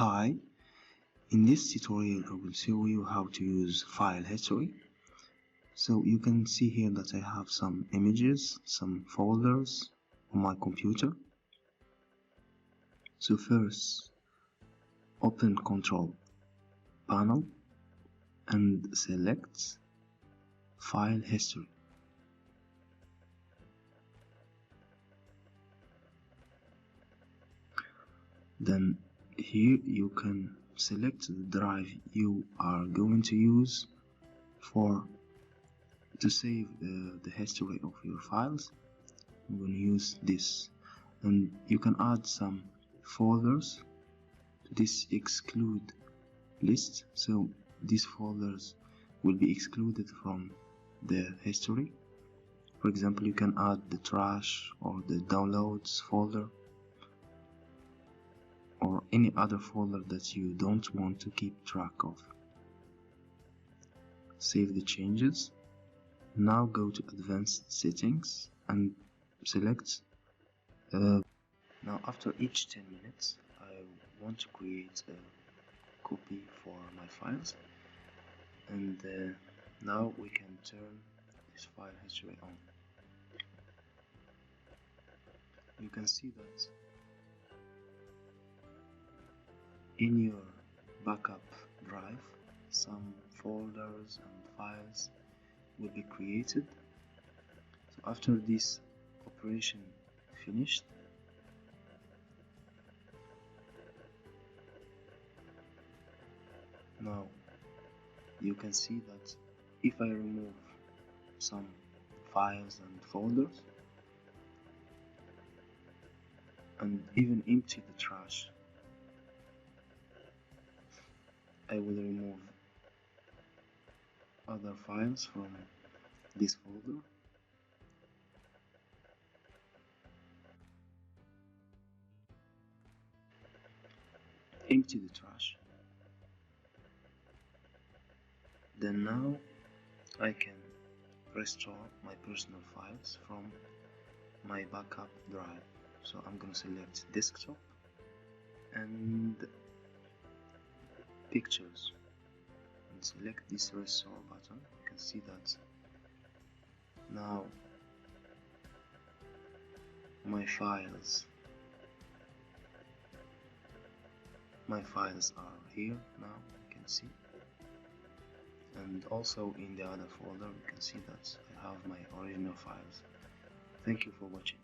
Hi, in this tutorial I will show you how to use file history. So you can see here that I have some images, some folders on my computer. So first, open Control Panel and select File History. Then here you can select the drive you are going to use to save the history of your files. I'm going to use this, and you can add some folders to this exclude list, so these folders will be excluded from the history. For example, you can add the trash or the downloads folder or any other folder that you don't want to keep track of. Save the changes. Now go to advanced settings and select now after each 10 minutes I want to create a copy for my files, and now we can turn this file history on. You can see that in your backup drive some folders and files will be created. So after this operation finished, now you can see that if I remove some files and folders and even empty the trash, I will remove other files from this folder. Empty the trash. Then now I can restore my personal files from my backup drive. So I'm gonna select desktop and pictures and select this restore button. You can see that now my files are here. Now you can see, and also in the other folder you can see that I have my original files. Thank you for watching.